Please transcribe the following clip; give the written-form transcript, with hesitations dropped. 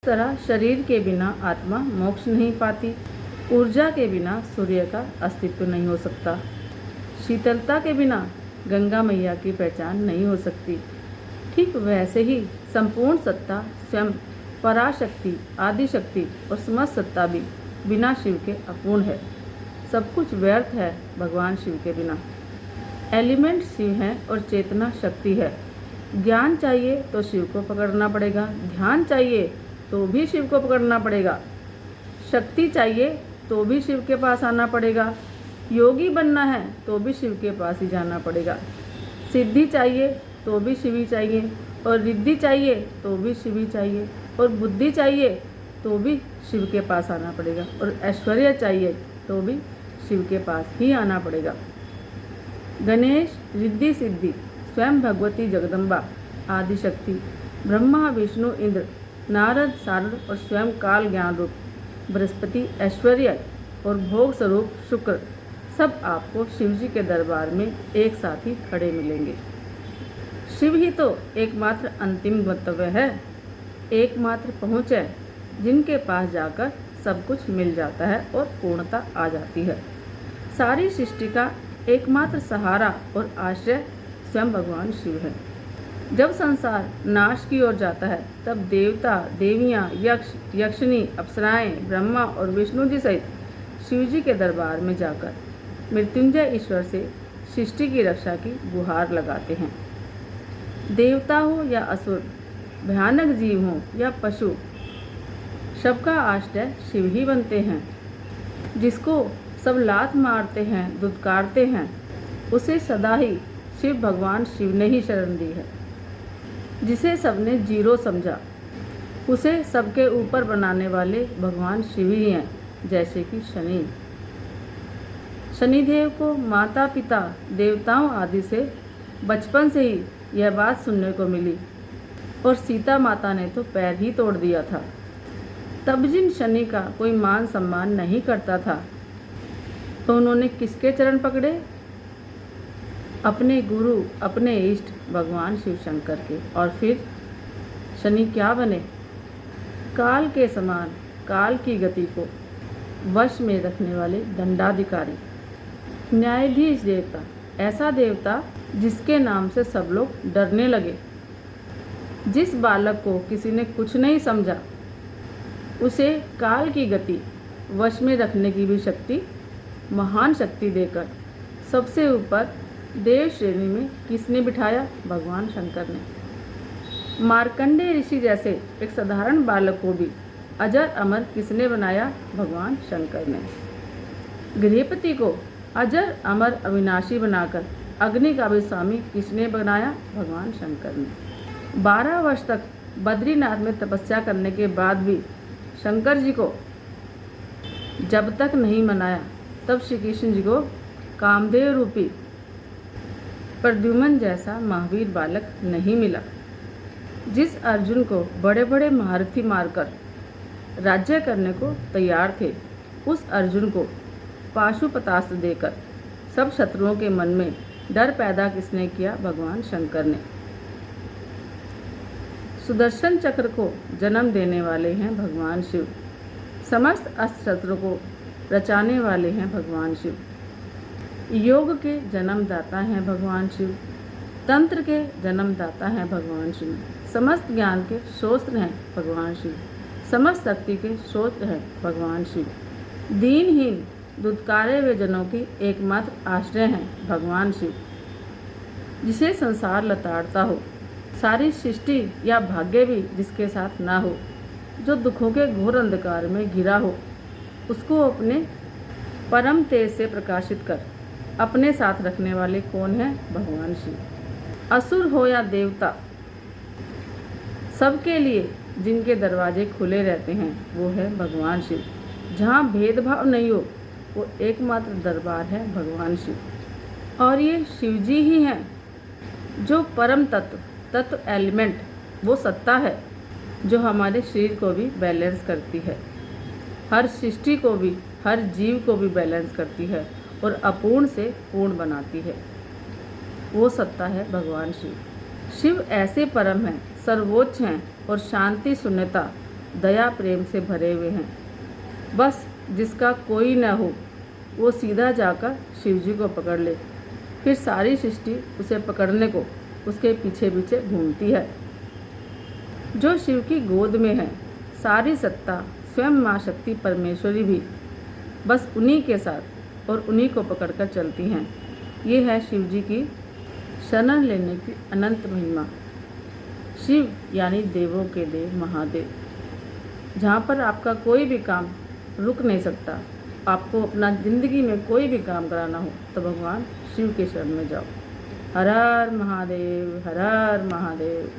इस तरह शरीर के बिना आत्मा मोक्ष नहीं पाती, ऊर्जा के बिना सूर्य का अस्तित्व नहीं हो सकता, शीतलता के बिना गंगा मैया की पहचान नहीं हो सकती। ठीक वैसे ही संपूर्ण सत्ता स्वयं पराशक्ति, आदिशक्ति और समस्त सत्ता भी बिना शिव के अपूर्ण है। सब कुछ व्यर्थ है भगवान शिव के बिना। एलिमेंट शिव है और चेतना शक्ति है। ज्ञान चाहिए तो शिव को पकड़ना पड़ेगा, ध्यान चाहिए तो भी शिव को पकड़ना पड़ेगा, शक्ति चाहिए तो भी शिव के पास आना पड़ेगा, योगी बनना है तो भी शिव के पास ही जाना पड़ेगा, सिद्धि चाहिए तो भी शिव ही चाहिए, और रिद्धि चाहिए तो भी शिव ही चाहिए, और बुद्धि चाहिए तो भी शिव के पास आना पड़ेगा, और ऐश्वर्य चाहिए तो भी शिव के पास ही आना पड़ेगा। गणेश, रिद्धि, सिद्धि, स्वयं भगवती जगदम्बा, आदिशक्ति, ब्रह्मा, विष्णु, इंद्र, नारद, सारद और स्वयं काल ज्ञान रूप बृहस्पति, ऐश्वर्य और भोग स्वरूप शुक्र, सब आपको शिव जी के दरबार में एक साथ ही खड़े मिलेंगे। शिव ही तो एकमात्र अंतिम गंतव्य है, एकमात्र पहुँच है, जिनके पास जाकर सब कुछ मिल जाता है और पूर्णता आ जाती है। सारी सृष्टि का एकमात्र सहारा और आश्रय स्वयं भगवान शिव है। जब संसार नाश की ओर जाता है तब देवता, देवियाँ, यक्ष, यक्षिणी, अप्सराएं, ब्रह्मा और विष्णु जी सहित शिव जी के दरबार में जाकर मृत्युंजय ईश्वर से सृष्टि की रक्षा की गुहार लगाते हैं। देवता हो या असुर, भयानक जीव हो या पशु, सबका आश्रय शिव ही बनते हैं। जिसको सब लात मारते हैं, दुत्कारते हैं, उसे सदा ही शिव भगवान शिव ने ही शरण दी है। जिसे सबने जीरो समझा, उसे सबके ऊपर बनाने वाले भगवान शिव ही हैं, जैसे कि शनि। शनिदेव को माता पिता देवताओं आदि से बचपन से ही यह बात सुनने को मिली, और सीता माता ने तो पैर ही तोड़ दिया था। तब जिन शनि का कोई मान सम्मान नहीं करता था, तो उन्होंने किसके चरण पकड़े? अपने गुरु, अपने इष्ट भगवान शिव शंकर के। और फिर शनि क्या बने? काल के समान काल की गति को वश में रखने वाले दंडाधिकारी, न्यायाधीश देवता, ऐसा देवता जिसके नाम से सब लोग डरने लगे। जिस बालक को किसी ने कुछ नहीं समझा, उसे काल की गति वश में रखने की भी शक्ति, महान शक्ति देकर सबसे ऊपर देव श्रेणी में किसने बिठाया? भगवान शंकर ने। मार्कंडेय ऋषि जैसे एक साधारण बालक को भी अजर अमर किसने बनाया? भगवान शंकर ने। गृहपति को अजर अमर अविनाशी बनाकर अग्नि का भी स्वामी किसने बनाया? भगवान शंकर ने। 12 वर्ष तक बद्रीनाथ में तपस्या करने के बाद भी शंकर जी को जब तक नहीं मनाया, तब श्री कृष्ण जी को कामदेव रूपी प्रद्युम्न जैसा महावीर बालक नहीं मिला। जिस अर्जुन को बड़े बड़े महारथी मारकर राज्य करने को तैयार थे, उस अर्जुन को पाशुपतास्त्र देकर सब शत्रुओं के मन में डर पैदा किसने किया? भगवान शंकर ने। सुदर्शन चक्र को जन्म देने वाले हैं भगवान शिव। समस्त अस्त्र शस्त्रों को रचाने वाले हैं भगवान शिव। योग के जन्मदाता हैं भगवान शिव, तंत्र के जन्मदाता हैं भगवान शिव, समस्त ज्ञान के स्रोत हैं भगवान शिव, समस्त शक्ति के स्रोत हैं भगवान शिव। दीनहीन दुत्कारे हुए जनों के एकमात्र आश्रय हैं भगवान शिव। जिसे संसार लताड़ता हो, सारी सृष्टि या भाग्य भी जिसके साथ ना हो, जो दुखों के घोर अंधकार में घिरा हो, उसको अपने परम तेज से प्रकाशित कर अपने साथ रखने वाले कौन है? भगवान शिव। असुर हो या देवता, सबके लिए जिनके दरवाजे खुले रहते हैं वो है भगवान शिव। जहाँ भेदभाव नहीं हो, वो एकमात्र दरबार है भगवान शिव। और ये शिव जी ही हैं जो परम तत्व एलिमेंट, वो सत्ता है जो हमारे शरीर को भी बैलेंस करती है, हर सृष्टि को भी, हर जीव को भी बैलेंस करती है और अपूर्ण से पूर्ण बनाती है। वो सत्ता है भगवान शिव। शिव ऐसे परम हैं, सर्वोच्च हैं और शांति, शून्यता दया प्रेम से भरे हुए हैं। बस जिसका कोई न हो वो सीधा जाकर शिव जी को पकड़ ले, फिर सारी सृष्टि उसे पकड़ने को उसके पीछे पीछे घूमती है। जो शिव की गोद में है, सारी सत्ता स्वयं माँ शक्ति परमेश्वरी भी बस उन्हीं के साथ और उन्हीं को पकड़कर चलती हैं। ये है शिव जी की शरण लेने की अनंत महिमा। शिव यानी देवों के देव महादेव। जहाँ पर आपका कोई भी काम रुक नहीं सकता, आपको अपना ज़िंदगी में कोई भी काम कराना हो तो भगवान शिव के शरण में जाओ। हर हर महादेव, हर हर महादेव।